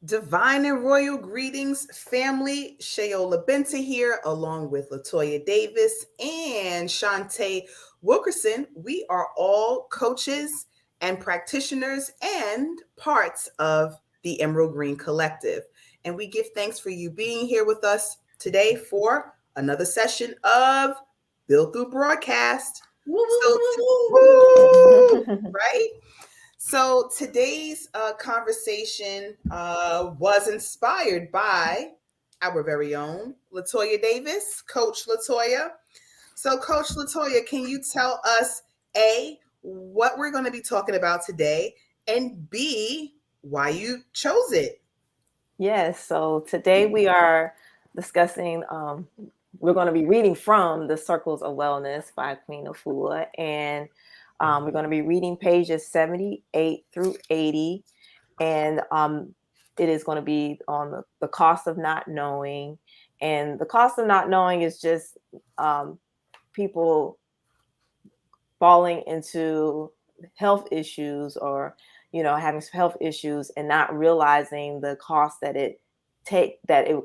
Divine and royal greetings, family. Shayola Benta here, along with Latoya Davis and Shantae Wilkerson. We are all coaches and practitioners and parts of the Emerald Green Collective. And we give thanks for you being here with us today for another session of Build Through Broadcast. Woo, woo, So, woo, woo, woo, right? So today's conversation was inspired by our very own Latoya Davis, Coach Latoya. So, Coach Latoya, can you tell us A, what we're going to be talking about today, and B, why you chose it? Yes, so today we are discussing, we're going to be reading from The Circles of Wellness by Queen Afua, and we're going to be reading pages 78 through 80, and it is going to be on the cost of not knowing. And the cost of not knowing is just people falling into health issues or having health issues and not realizing the cost that it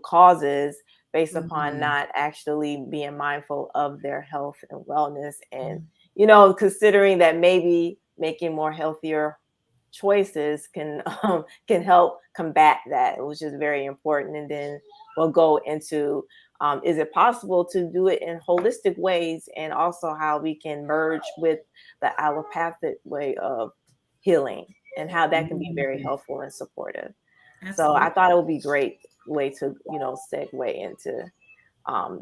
causes based upon Mm-hmm. not actually being mindful of their health and wellness, and considering that maybe making more healthier choices can help combat that, which is very important. And then we'll go into is it possible to do it in holistic ways, and also how we can merge with the allopathic way of healing and how that can be very Mm-hmm. helpful and supportive. So I Absolutely. thought it would be a great way to segue into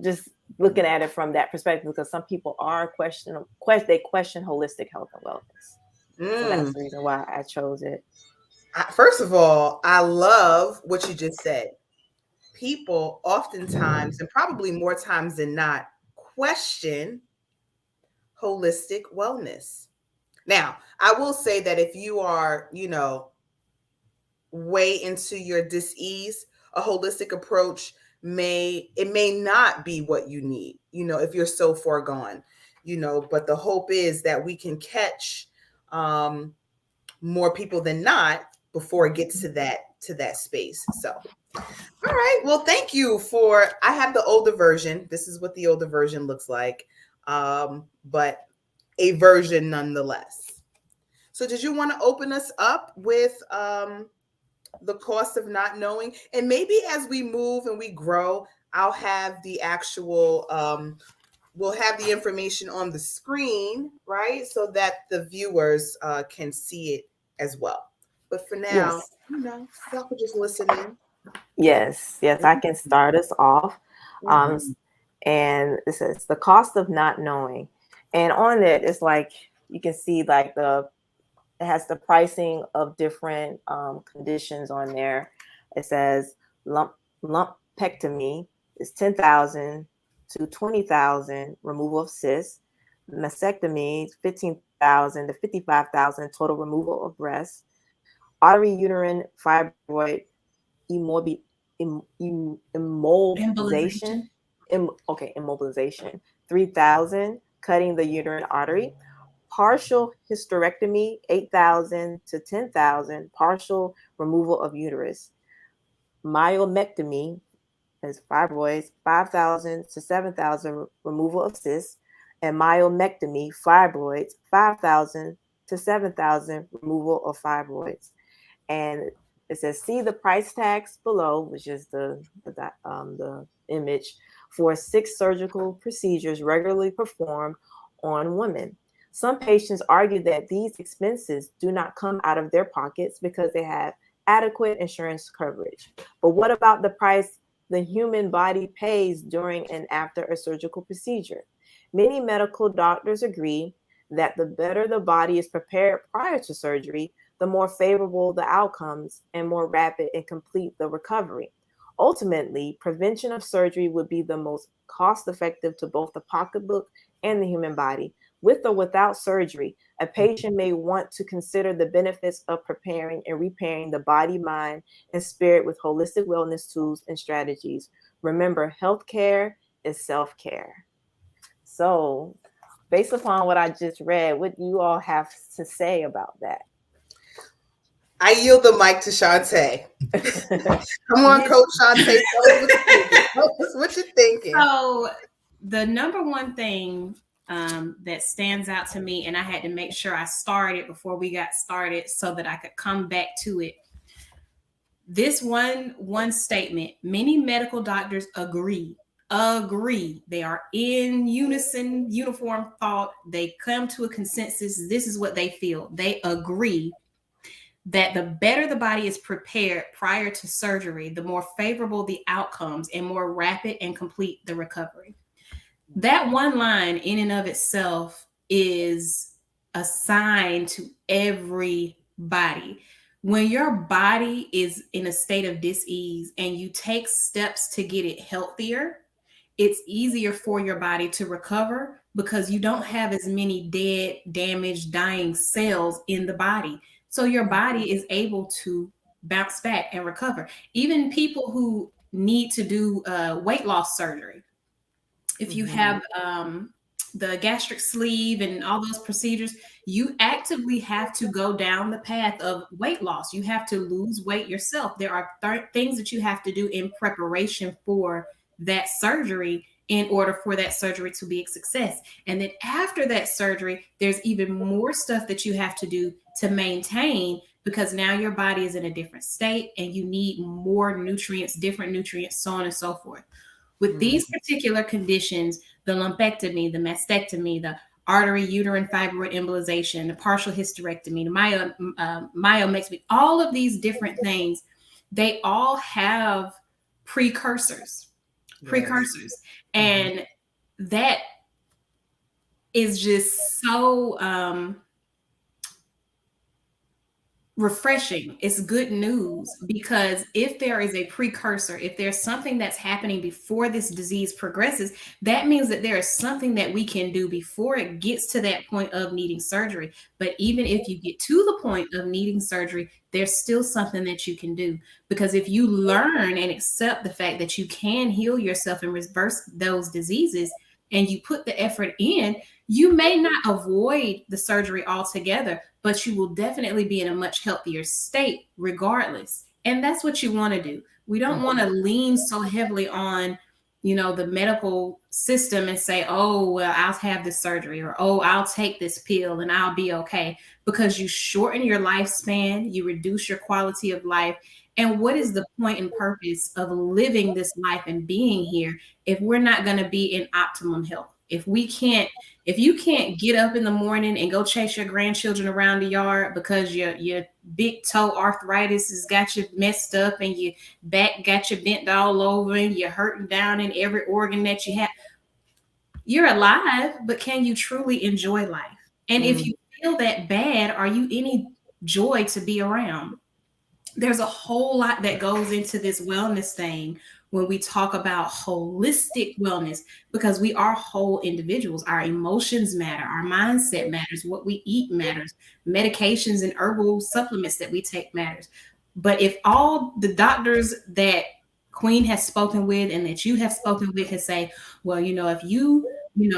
just looking at it from that perspective, because some people they question holistic health and wellness. So that's Mm. the reason why I chose it. First of all, I love what you just said. People oftentimes, and probably more times than not, question holistic wellness. Now, I will say that if you are, way into your dis-ease, a holistic approach may not be what you need, if you're so far gone, but the hope is that we can catch um more people than not before it gets to that space. So all right. Well, thank you for. I have the older version. This is what the older version looks like, but a version nonetheless. So, did you want to open us up with the cost of not knowing? And maybe as we move and we grow, I'll have the actual. We'll have the information on the screen, right, so that the viewers can see it as well. But for now, Yes. y'all could just listen in. Yes, I can start us off. Um, Mhm. and it says the cost of not knowing. And on it, it's like you can see like it has the pricing of different conditions on there. It says lumpectomy is 10,000 to 20,000, removal of cysts. Mastectomy 15,000 to 55,000, total removal of breast. Artery uterine fibroid immobi- immobilization. Embolization. Immobilization. 3,000, cutting the uterine artery. Partial hysterectomy, 8,000 to 10,000, partial removal of uterus. Myomectomy is fibroids, 5,000 to 7,000, removal of cysts. And myomectomy, fibroids, 5,000 to 7,000, removal of fibroids. And it says, see the price tags below, which is the image, for 6 surgical procedures regularly performed on women. Some patients argue that these expenses do not come out of their pockets because they have adequate insurance coverage. But what about the price the human body pays during and after a surgical procedure? Many medical doctors agree that the better the body is prepared prior to surgery, the more favorable the outcomes and more rapid and complete the recovery. Ultimately, prevention of surgery would be the most cost effective to both the pocketbook and the human body. With or without surgery, a patient may want to consider the benefits of preparing and repairing the body, mind, and spirit with holistic wellness tools and strategies. Remember, healthcare is self care. So, based upon what I just read, what do you all have to say about that? I yield the mic to Shantae. Come on, This Coach Shantae. Tell us what you're thinking. Tell us what you're thinking. So the number one thing that stands out to me, and I had to make sure I started before we got started so that I could come back to it. This one statement, many medical doctors agree. They are in unison, uniform thought. They come to a consensus. This is what they feel. They agree that the better the body is prepared prior to surgery, the more favorable the outcomes and more rapid and complete the recovery. That one line in and of itself is a sign to everybody. When your body is in a state of dis-ease and you take steps to get it healthier, it's easier for your body to recover because you don't have as many dead, damaged, dying cells in the body. So your body is able to bounce back and recover. Even people who need to do weight loss surgery, if you have the gastric sleeve and all those procedures, you actively have to go down the path of weight loss. You have to lose weight yourself. There are things that you have to do in preparation for that surgery in order for that surgery to be a success. And then after that surgery, there's even more stuff that you have to do to maintain, because now your body is in a different state and you need more nutrients, different nutrients, so on and so forth. With these particular conditions, the lumpectomy, the mastectomy, the artery uterine fibroid embolization, the partial hysterectomy, the myomectomy, all of these different things, they all have precursors. Precursors. And that is just so refreshing. It's good news, because if there is a precursor, if there's something that's happening before this disease progresses, that means that there is something that we can do before it gets to that point of needing surgery. But even if you get to the point of needing surgery, there's still something that you can do, because if you learn and accept the fact that you can heal yourself and reverse those diseases, and you put the effort in, you may not avoid the surgery altogether, but you will definitely be in a much healthier state regardless. And that's what you want to do. We don't want to lean so heavily on, the medical system and say, oh, well, I'll have this surgery, or, oh, I'll take this pill and I'll be okay, because you shorten your lifespan, you reduce your quality of life. And what is the point and purpose of living this life and being here if we're not going to be in optimum health? If you can't get up in the morning and go chase your grandchildren around the yard because your big toe arthritis has got you messed up and your back got you bent all over and you're hurting down in every organ that you have, you're alive, but can you truly enjoy life? And if you feel that bad, are you any joy to be around? There's a whole lot that goes into this wellness thing when we talk about holistic wellness, because we are whole individuals. Our emotions matter, our mindset matters, what we eat matters, medications and herbal supplements that we take matters. But if all the doctors that Queen has spoken with and that you have spoken with can say, well, if you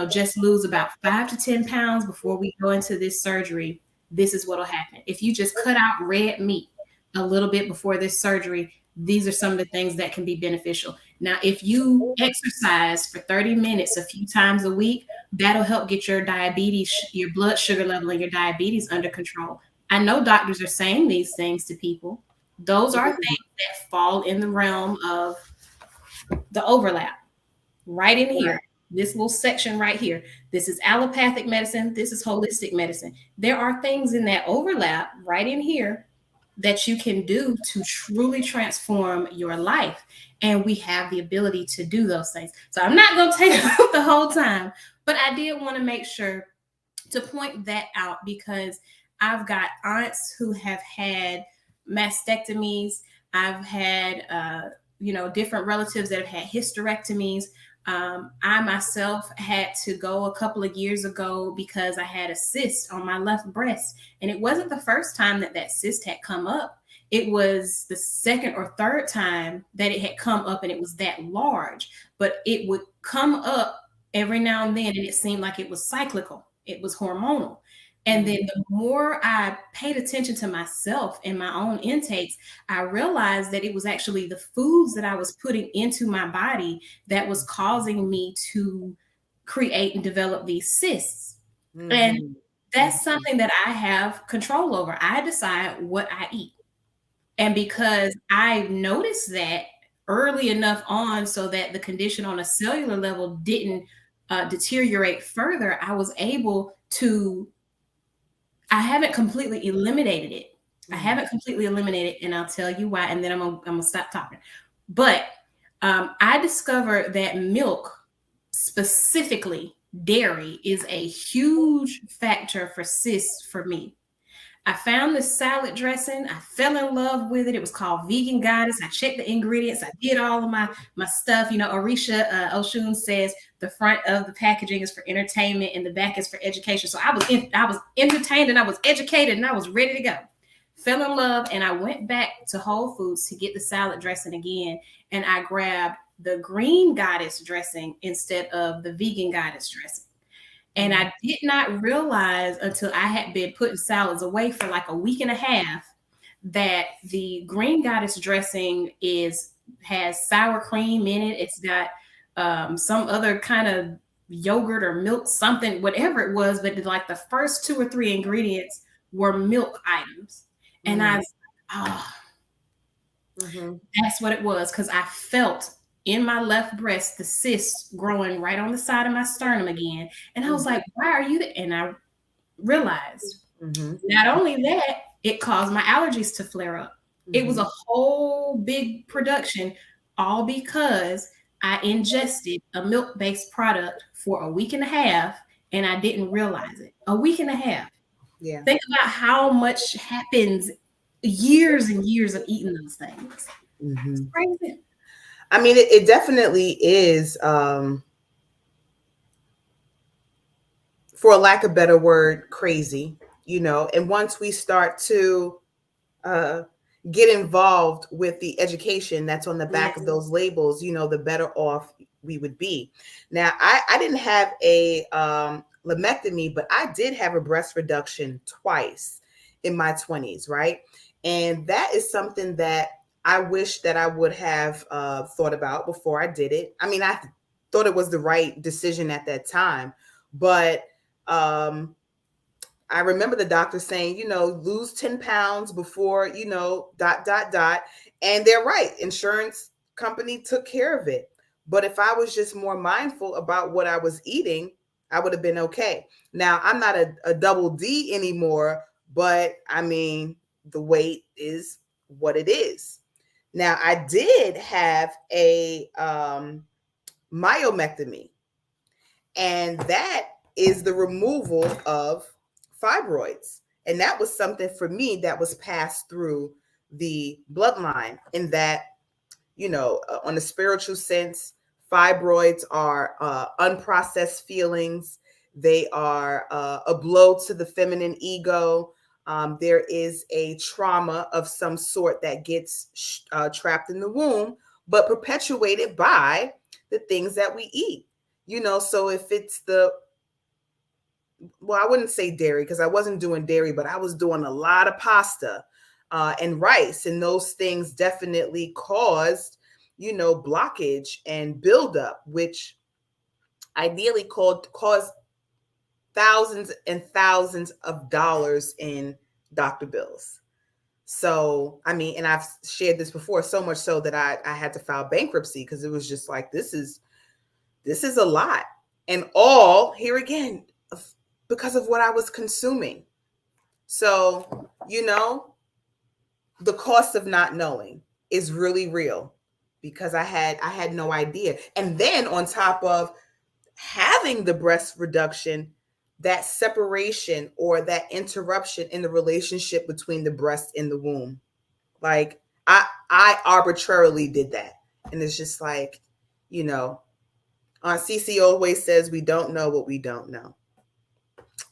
just lose about 5 to 10 pounds before we go into this surgery, this is what will happen. If you just cut out red meat a little bit before this surgery, these are some of the things that can be beneficial. Now, if you exercise for 30 minutes a few times a week, that'll help get your diabetes, your blood sugar level and your diabetes under control. I know doctors are saying these things to people. Those are things that fall in the realm of the overlap right in here. This little section right here. This is allopathic medicine. This is holistic medicine. There are things in that overlap right in here that you can do to truly transform your life. And we have the ability to do those things. So I'm not going to take up the whole time, but I did want to make sure to point that out, because I've got aunts who have had mastectomies. I've had, different relatives that have had hysterectomies. I myself had to go a couple of years ago because I had a cyst on my left breast. And it wasn't the first time that cyst had come up. It was the second or third time that it had come up, and it was that large. But it would come up every now and then, and it seemed like it was cyclical. It was hormonal. And then the more I paid attention to myself and my own intakes, I realized that it was actually the foods that I was putting into my body that was causing me to create and develop these cysts. And Mm-hmm. that's something that I have control over. I decide what I eat. And because I noticed that early enough on so that the condition on a cellular level didn't deteriorate further, I was able to, I haven't completely eliminated it. I haven't completely eliminated, and I'll tell you why, and then I'm gonna stop talking. But I discovered that milk, specifically dairy, is a huge factor for cysts for me. I found this salad dressing. I fell in love with it. It was called Vegan Goddess. I checked the ingredients. I did all of my stuff. You know, Orisha Oshun says the front of the packaging is for entertainment and the back is for education. So I was entertained and I was educated and I was ready to go. Fell in love, and I went back to Whole Foods to get the salad dressing again, and I grabbed the Green Goddess dressing instead of the Vegan Goddess dressing. And I did not realize until I had been putting salads away for like a week and a half that the Green Goddess dressing has sour cream in it. It's got some other kind of yogurt or milk, something, whatever it was. But like the first 2 or 3 ingredients were milk items. And I was like, oh, that's what it was. Because I felt in my left breast the cyst growing right on the side of my sternum again. And I was like, why are you there? And I realized not only that, it caused my allergies to flare up. It was a whole big production, all because I ingested a milk-based product for a week and a half and I didn't realize it. A week and a half. Yeah. Think about how much happens years and years of eating those things. It's crazy. I mean, it definitely is, for a lack of better word, crazy, you know. And once we start to get involved with the education that's on the back of those labels, you know, the better off we would be. Now, I didn't have a lumpectomy, but I did have a breast reduction twice in my 20s, right? And that is something that I wish that I would have thought about before I did it. I mean, I thought it was the right decision at that time, but I remember the doctor saying, you know, lose 10 pounds before, you know, ... And they're right. Insurance company took care of it. But if I was just more mindful about what I was eating, I would have been okay. Now, I'm not a double D anymore, but I mean, the weight is what it is. Now, I did have a myomectomy, and that is the removal of fibroids. And that was something for me that was passed through the bloodline, in that, you know, on a spiritual sense, fibroids are unprocessed feelings. They are a blow to the feminine ego. There is a trauma of some sort that gets trapped in the womb, but perpetuated by the things that we eat. You know, so if it's well, I wouldn't say dairy because I wasn't doing dairy, but I was doing a lot of pasta and rice, and those things definitely caused, you know, blockage and buildup, which ideally caused thousands and thousands of dollars in doctor bills. So, I mean, and I've shared this before, so much so that I had to file bankruptcy because it was just like, this is a lot. And all, here again, because of what I was consuming. So, you know, the cost of not knowing is really real, because I had no idea. And then on top of having the breast reduction, that separation or that interruption in the relationship between the breast and the womb. Like I arbitrarily did that. And it's just like, you know, CC always says we don't know what we don't know.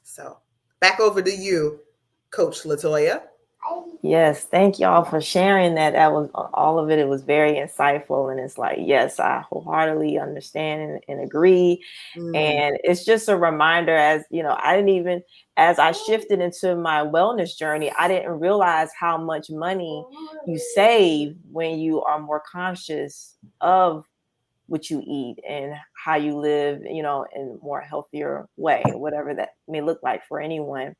So back over to you, Coach Latoya. Yes, thank y'all for sharing that. That was all of it. It was very insightful. And it's like, yes, I wholeheartedly understand and agree. Mm. And it's just a reminder, as you know, I didn't even, as I shifted into my wellness journey, I didn't realize how much money you save when you are more conscious of what you eat and how you live, you know, in a more healthier way, whatever that may look like for anyone.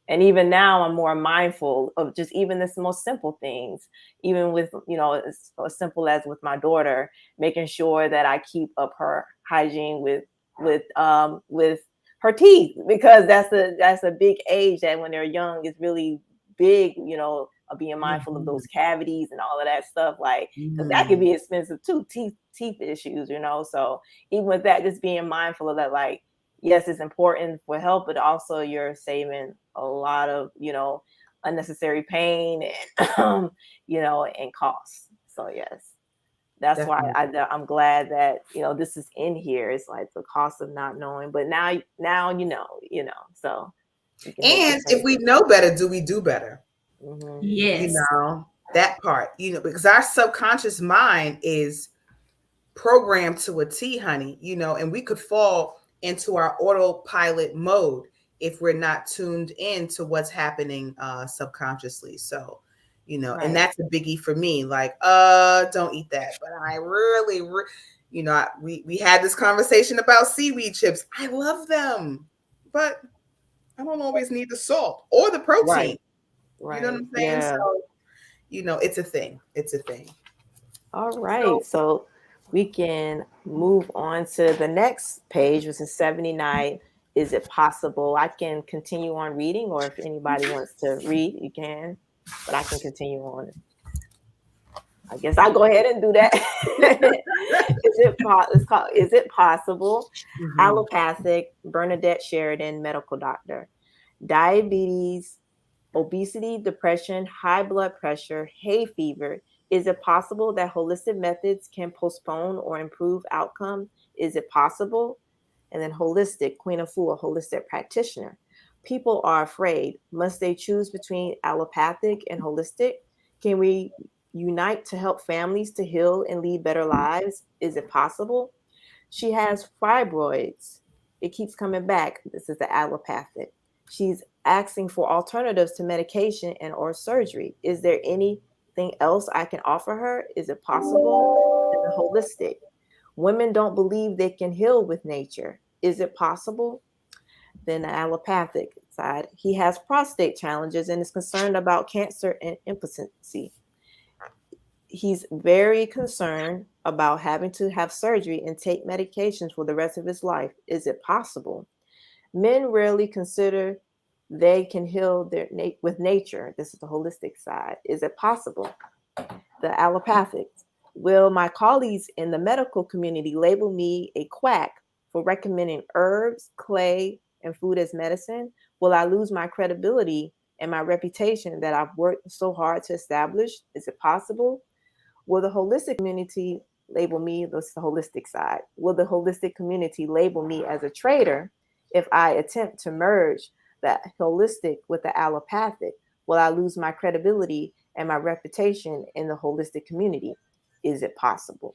And even now I'm more mindful of just even this most simple things, even with, you know, as simple as with my daughter, making sure that I keep up her hygiene with her teeth, because that's a big age that when they're young is really big, you know, of being mindful of Mhm. those cavities and all of that stuff, like, because that could Mm. be expensive too, teeth issues, you know. So even with that, just being mindful of that, like, yes, it's important for health, but also you're saving a lot of, you know, unnecessary pain and you know, and costs. So yes, that's why Definitely. I'm glad that, you know, this is in here. It's like the cost of not knowing, but now you know, so you can make good And if we choices. know better, do we do better? Hmm. You Yes. know, that part, you know, because our subconscious mind is programmed to a T, honey, you know, and we could fall into our autopilot mode if we're not tuned in to what's happening subconsciously. So, you know, and Right. that's a biggie for me. Like, don't eat that. But I really, you know, we had this conversation about seaweed chips. I love them, but I don't always need the salt or the protein. Right. You know what Right. I'm saying? So, Yeah. you know, it's a thing. It's a thing. All So, right. So we can move on to the next page, which is 79. Is it possible? I can continue on reading, or if anybody wants to read, you can, but I can continue on. I guess I'll go ahead and do that. It's called Is It Possible? mhm. Allopathic, Bernadette Sheridan, medical doctor. Diabetes, obesity, depression, high blood pressure, hay fever. Is it possible that holistic methods can postpone or improve outcome? Is it possible? And then holistic, Queen Afua, holistic practitioner. People are afraid. Must they choose between allopathic and holistic? Can we unite to help families to heal and lead better lives? Is it possible? She has fibroids. It keeps coming back. This is the allopathic. She's asking for alternatives to medication and or surgery. Is there anything else I can offer her? Is it possible? And the holistic. Women don't believe they can heal with nature. Is it possible? Then the allopathic side. He has prostate challenges and is concerned about cancer and impotency. He's very concerned about having to have surgery and take medications for the rest of his life. Is it possible? Men rarely consider they can heal with nature. This is the holistic side. Is it possible? The allopathic. Will my colleagues in the medical community label me a quack for recommending herbs, clay, and food as medicine? Will I lose my credibility and my reputation that I've worked so hard to establish? Is it possible? Will the holistic community label me, this is the holistic side, will the holistic community label me as a traitor if I attempt to merge the holistic with the allopathic? Will I lose my credibility and my reputation in the holistic community? Is it possible?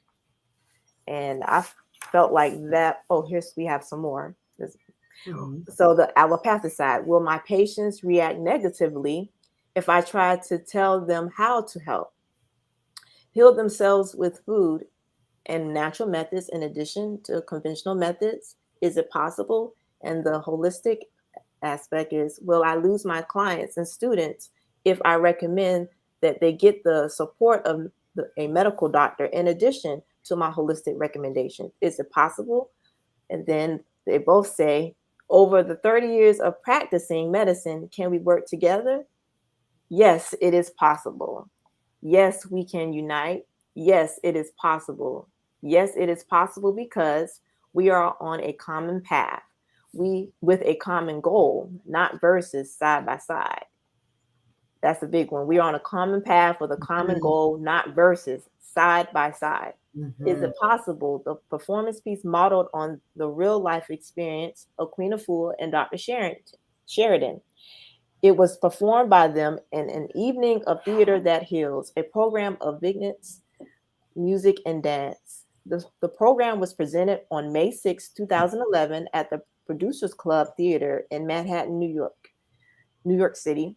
And I felt like that. Oh, we have some more. Mhm. So the allopathic side, will my patients react negatively if I try to tell them how to help? Heal themselves with food and natural methods in addition to conventional methods? Is it possible? And the holistic aspect is, will I lose my clients and students if I recommend that they get the support of a medical doctor in addition to my holistic recommendation? Is it possible? And then they both say, over the 30 years of practicing medicine, can we work together? Yes, it is possible. Yes, we can unite. Yes, it is possible. Yes, it is possible because we are on a common path. We with a common goal, not versus side by side. That's a big one. We're on a common path with a common Mhm. goal, not versus side by side. Is Mhm. it possible? The performance piece modeled on the real life experience of Queen Afua and Dr. Sheridan. It was performed by them in an evening of theater that heals, a program of vignettes, music, and dance. The program was presented on May 6, 2011 at the Producers Club Theater in Manhattan, New York City,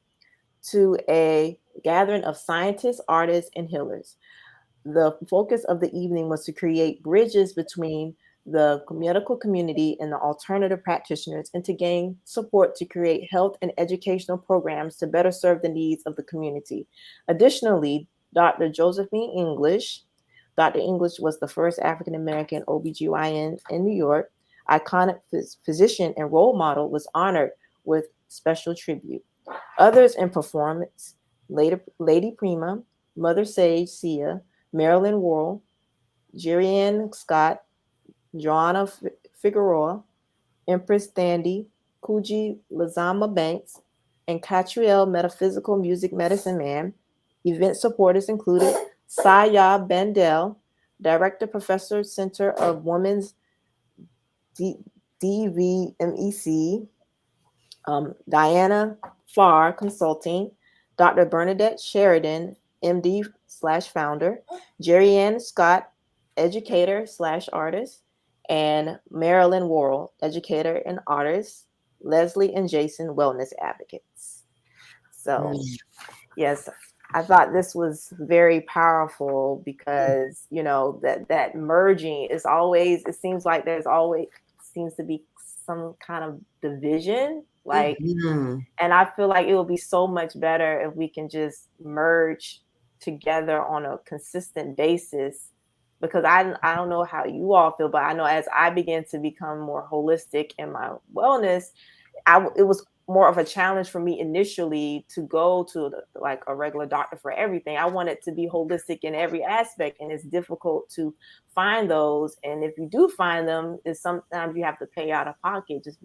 to a gathering of scientists, artists, and healers. The focus of the evening was to create bridges between the medical community and the alternative practitioners and to gain support to create health and educational programs to better serve the needs of the community. Additionally, Dr. Josephine English, Dr. English was the first African American OBGYN in New York, iconic physician and role model, was honored with special tribute. Others in performance, Lady Prima, Mother Sage Sia, Marilyn Worrell, Jerrianne Scott, Joanna Figueroa, Empress Thandi, Kuji Lazama Banks, and Catriel Metaphysical Music Medicine Man. Event supporters included Saya Bandel, Director Professor Center of Women's DVMEC, Diana Farr Consulting, Dr. Bernadette Sheridan, MD/founder, Jerry Ann Scott, educator/artist, and Marilyn Worrell, educator and artist, Leslie and Jason, wellness advocates. So, yes, I thought this was very powerful because, that merging is always, it seems like there's always seems to be some kind of division. Like, and I feel like it will be so much better if we can just merge together on a consistent basis. Because I don't know how you all feel, but I know as I begin to become more holistic in my wellness, it was more of a challenge for me initially to go to like a regular doctor for everything. I want it to be holistic in every aspect, and it's difficult to find those. And if you do find them, is sometimes you have to pay out of pocket, just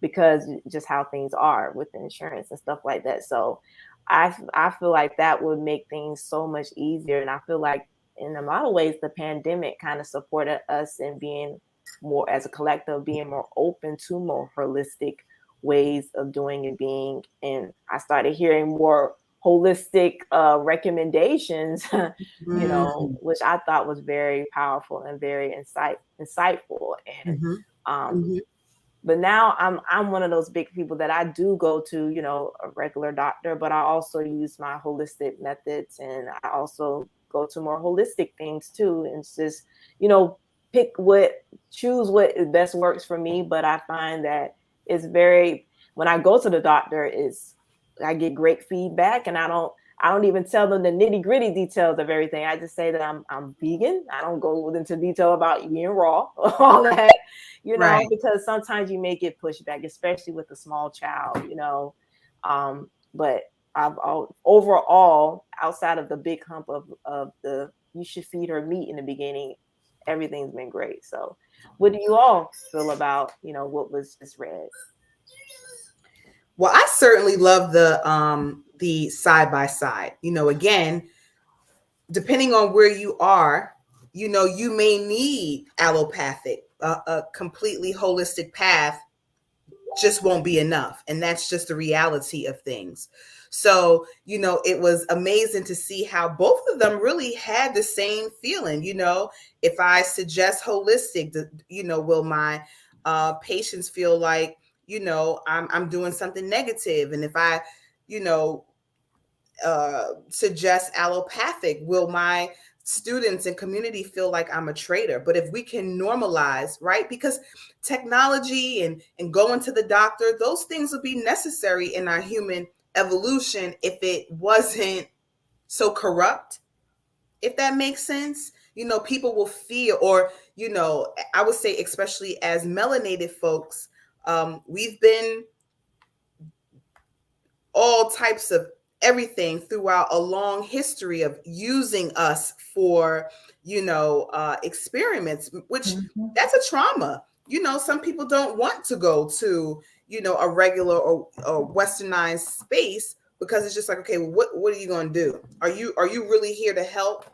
because just how things are with insurance and stuff like that. So I feel like that would make things so much easier. And I feel like in a lot of ways, the pandemic kind of supported us in being more, as a collective, being more open to more holistic ways of doing and being. And I started hearing more holistic recommendations, which I thought was very powerful and very insightful. And but now I'm one of those big people that I do go to, a regular doctor, but I also use my holistic methods, and I also go to more holistic things too. And it's just, choose what best works for me. But I find that when I go to the doctor, I get great feedback, and I don't even tell them the nitty gritty details of everything. I just say that I'm vegan. I don't go into detail about eating raw, all that, Right. because sometimes you may get pushback, especially with a small child, but overall, outside of the big hump of the, you should feed her meat in the beginning, everything's been great. So what do you all feel about, what was just read? Well, I certainly love the side by side. Again, depending on where you are, you may need allopathic, a completely holistic path just won't be enough. And that's just the reality of things. So, it was amazing to see how both of them really had the same feeling. If I suggest holistic, will my patients feel like, I'm doing something negative? And if I, suggest allopathic, will my students and community feel like I'm a traitor? But if we can normalize, right? Because technology and going to the doctor, those things would be necessary in our human evolution if it wasn't so corrupt, if that makes sense. People will feel, or, I would say, especially as melanated folks, we've been all types of everything throughout a long history of using us for experiments, which that's a trauma. Some people don't want to go to a regular or westernized space because it's just like, okay, well, what are you going to do? Are you really here to help?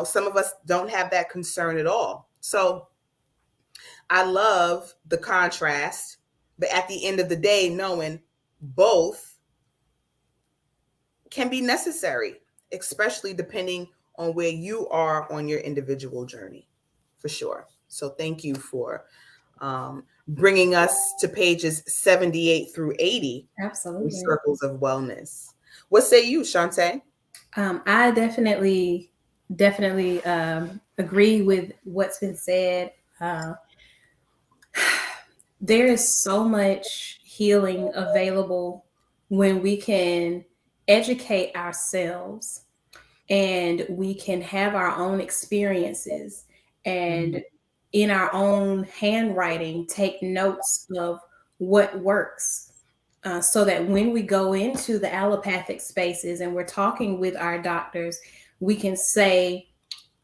Some of us don't have that concern at all. So I love the contrast, but at the end of the day, knowing both can be necessary, especially depending on where you are on your individual journey, for sure. So thank you for bringing us to pages 78 through 80 in Absolutely. Circles of Wellness. What say you, Shantae? I definitely agree with what's been said. Uh, there is so much healing available when we can educate ourselves and we can have our own experiences Mhm. and in our own handwriting take notes of what works, so that when we go into the allopathic spaces and we're talking with our doctors, we can say,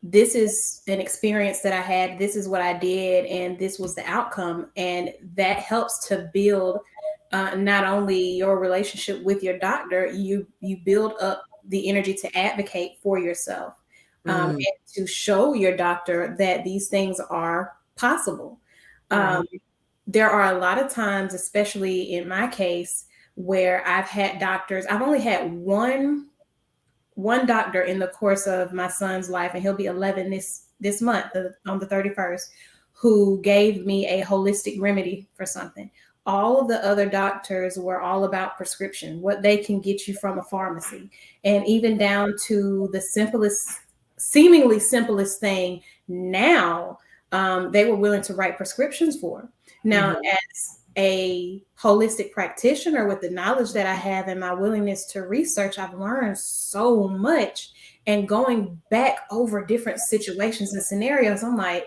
this is an experience that I had, this is what I did, and this was the outcome. And that helps to build not only your relationship with your doctor, you build up the energy to advocate for yourself, Mm, and to show your doctor that these things are possible. right. Um, there are a lot of times, especially in my case, where I've had doctors, I've only had one doctor in the course of my son's life, and he'll be 11 this month, on the 31st, who gave me a holistic remedy for something. All of the other doctors were all about prescription, what they can get you from a pharmacy, and even down to the simplest, seemingly simplest thing. Now, they were willing to write prescriptions for. Now, Mhm. as a holistic practitioner, with the knowledge that I have and my willingness to research, I've learned so much. And going back over different situations and scenarios, I'm like,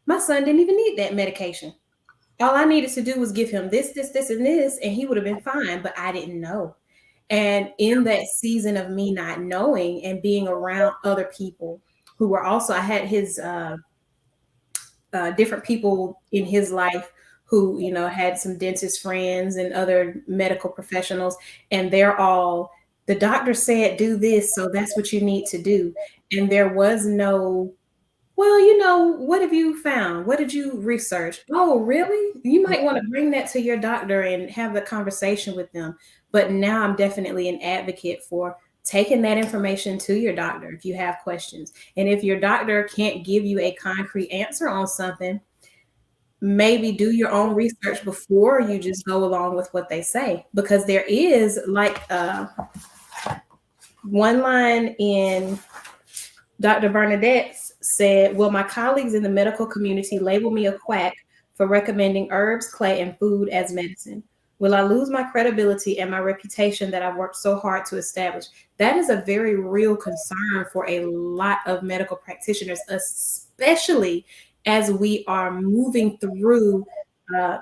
my son didn't even need that medication. All I needed to do was give him this, and this, and he would have been fine. But I didn't know. And in that season of me not knowing and being around other people who were also, I had his different people in his life who, had some dentist friends and other medical professionals, and they're all, the doctor said do this, so that's what you need to do. And there was no, well, what have you found? What did you research? Oh, really? You might want to bring that to your doctor and have the conversation with them. But now I'm definitely an advocate for taking that information to your doctor if you have questions. And if your doctor can't give you a concrete answer on something, maybe do your own research before you just go along with what they say. Because there is, like, one line in Dr. Bernadette said, will my colleagues in the medical community label me a quack for recommending herbs, clay, and food as medicine? Will I lose my credibility and my reputation that I've worked so hard to establish? That is a very real concern for a lot of medical practitioners, especially as we are moving through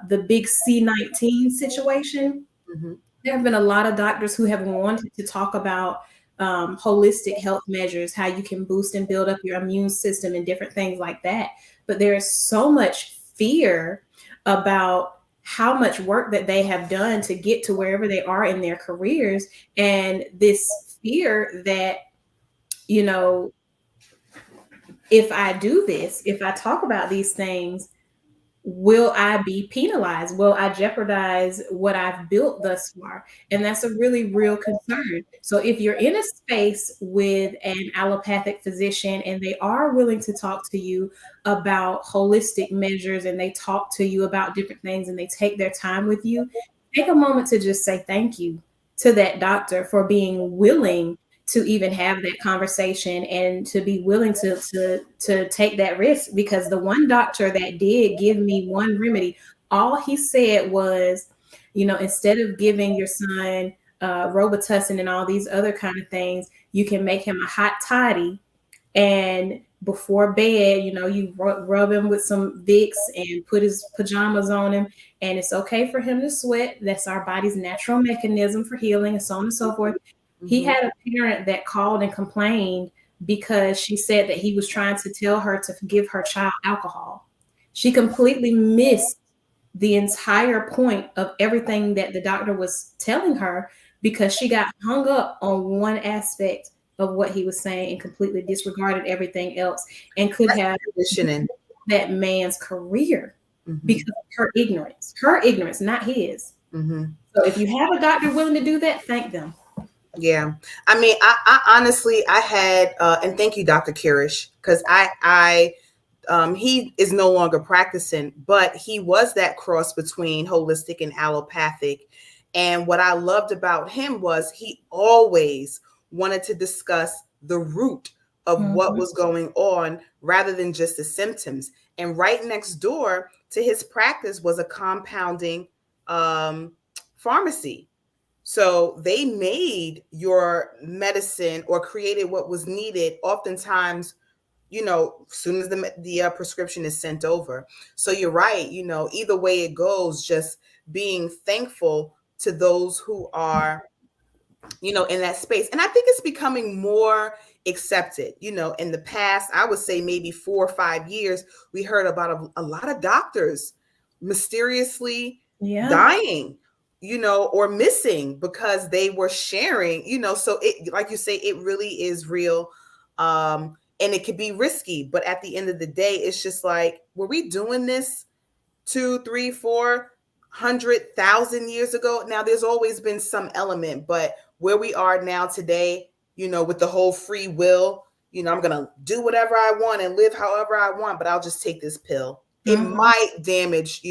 the big C-19 situation. Mhm. There have been a lot of doctors who have wanted to talk about holistic health measures, how you can boost and build up your immune system and different things like that. But there is so much fear about how much work that they have done to get to wherever they are in their careers. And this fear that, you know, if I do this, if I talk about these things, will I be penalized? Will I jeopardize what I've built thus far? And that's a really real concern. So if you're in a space with an allopathic physician and they are willing to talk to you about holistic measures and they talk to you about different things and they take their time with you, take a moment to just say thank you to that doctor for being willing to even have that conversation and to be willing to take that risk. Because the one doctor that did give me one remedy, all he said was, instead of giving your son Robitussin and all these other kind of things, you can make him a hot toddy, and before bed, you rub him with some Vicks and put his pajamas on him, and it's okay for him to sweat. That's our body's natural mechanism for healing, and so on and so forth. He Mhm. had a parent that called and complained because she said that he was trying to tell her to give her child alcohol. She completely missed the entire point of everything that the doctor was telling her because she got hung up on one aspect of what he was saying and completely disregarded everything else, and could That's have conditioning. that man's career Mhm. because of her ignorance, not his. Mm-hmm. So if you have a doctor willing to do that, thank them. Yeah. I mean, I honestly, I had, and thank you, Dr. Kirish, because he is no longer practicing, but he was that cross between holistic and allopathic. And what I loved about him was he always wanted to discuss the root of what Mhm. was going on rather than just the symptoms. And right next door to his practice was a compounding um, pharmacy. So they made your medicine or created what was needed oftentimes, as soon as the prescription is sent over. So you're right, either way it goes, just being thankful to those who are, in that space. And I think it's becoming more accepted. In the past, I would say maybe 4 or 5 years, we heard about a lot of doctors mysteriously Yeah. dying, or missing because they were sharing, so it, like you say, it really is real. And it could be risky, but at the end of the day, it's just like, were we doing this 2, 3, 400,000 years ago? Now, there's always been some element, but where we are now today, with the whole free will, I'm gonna do whatever I want and live however I want, but I'll just take this pill. It Mhm. might damage,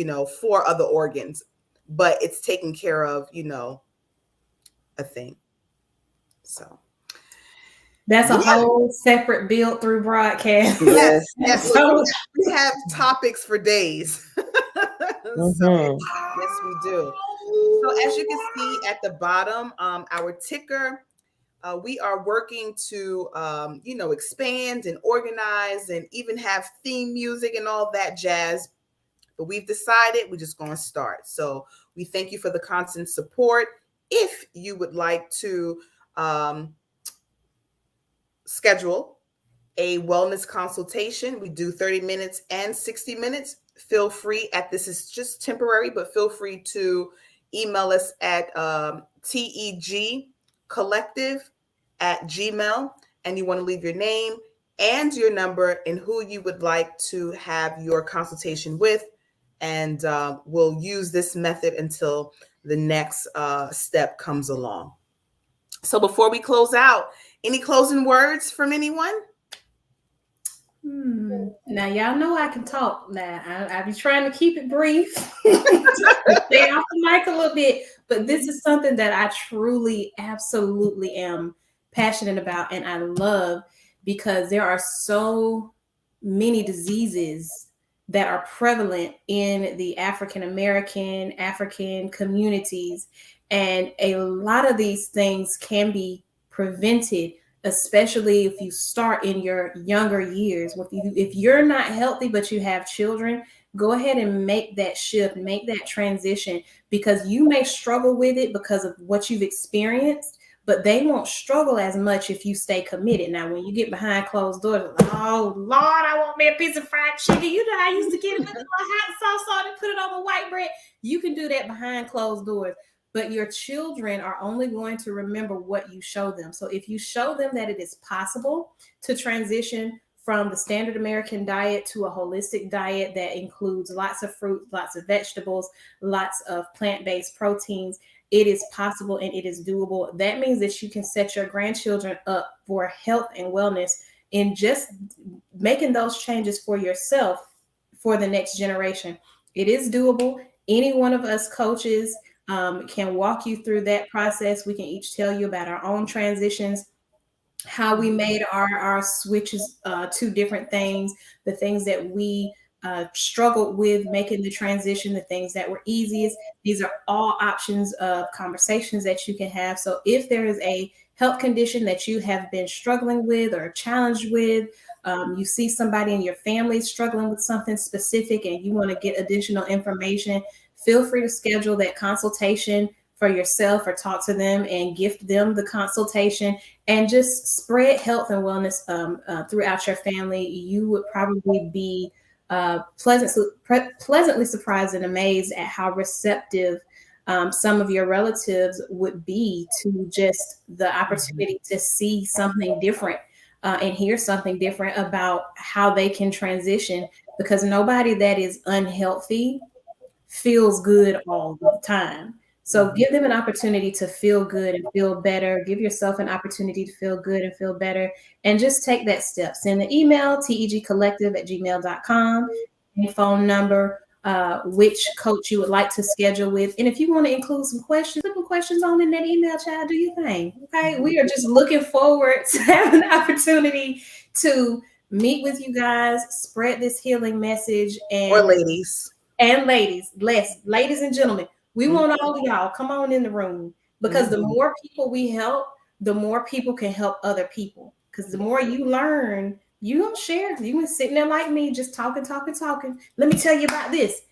4 other organs, but it's taking care of, a thing. So That's a yeah, whole separate build through broadcast. yes, Yes. yes. Look, So we have topics for days. So Mm-hmm. yes, we do. So as you can see at the bottom, our ticker, we are working to, expand and organize and even have theme music and all that jazz. But we've decided we're just going to start. So we thank you for the constant support. If you would like to schedule a wellness consultation, we do 30 minutes and 60 minutes. Feel free this is just temporary, but feel free to email us at tegcollective@gmail, and you want to leave your name and your number and who you would like to have your consultation with. And we'll use this method until the next step comes along. So before we close out, any closing words from anyone? Now y'all know I can talk. Now I be trying to keep it brief, stay off the mic a little bit. But this is something that I truly, absolutely am passionate about, and I love, because there are so many diseases that are prevalent in the African communities, and a lot of these things can be prevented, especially if you start in your younger years. If you're not healthy but you have children, go ahead and make that shift, make that transition, because you may struggle with it because of what you've experienced, but they won't struggle as much if you stay committed. Now, when you get behind closed doors, like, oh Lord, I want me a piece of fried chicken. You know, I used to get it with a little hot sauce on it, put it on the white bread. You can do that behind closed doors. But your children are only going to remember what you show them. So if you show them that it is possible to transition from the standard American diet to a holistic diet that includes lots of fruit, lots of vegetables, lots of plant-based proteins, it is possible and it is doable. That means that you can set your grandchildren up for health and wellness in just making those changes for yourself for the next generation. It is doable. Any one of us coaches can walk you through that process. We can each tell you about our own transitions, how we made our switches to different things, the things that we struggled with making the transition, the things that were easiest. These are all options of conversations that you can have. So if there is a health condition that you have been struggling with or challenged with, you see somebody in your family struggling with something specific and you want to get additional information, feel free to schedule that consultation for yourself or talk to them and gift them the consultation and just spread health and wellness throughout your family. You would probably be pleasantly surprised and amazed at how receptive some of your relatives would be to just the opportunity to see something different and hear something different about how they can transition, because nobody that is unhealthy feels good all the time. So give them an opportunity to feel good and feel better. Give yourself an opportunity to feel good and feel better. And just take that step. Send an email, tegcollective@gmail.com, any phone number, which coach you would like to schedule with. And if you want to include some questions, put some questions on in that email, child, do your thing. Okay. We are just looking forward to having an opportunity to meet with you guys, spread this healing message, Or ladies. and ladies, ladies and gentlemen, we want all of y'all come on in the room, because the more people we help, the more people can help other people. Because the more you learn, you don't share. You been sitting there like me, just talking. Let me tell you about this.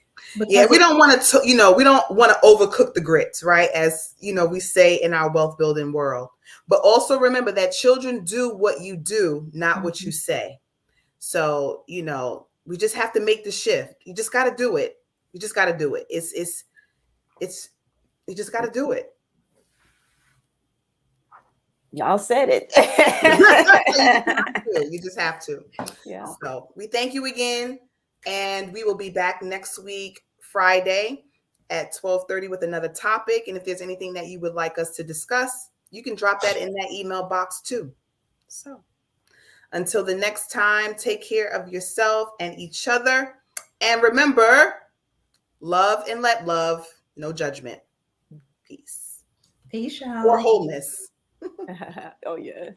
Yeah, we don't want to, we don't want to overcook the grits, right? As, we say in our wealth building world. But also remember that children do what you do, not what you say. So, we just have to make the shift. You just got to do it. You just got to do it. You just got to do it. Y'all said it. You just have to. Yeah. So we thank you again. And we will be back next week, Friday at 12:30 with another topic. And if there's anything that you would like us to discuss, you can drop that in that email box too. So until the next time, take care of yourself and each other. And remember, love and let love, no judgment. Peace. Peace, y'all. Or wholeness. Oh, yeah.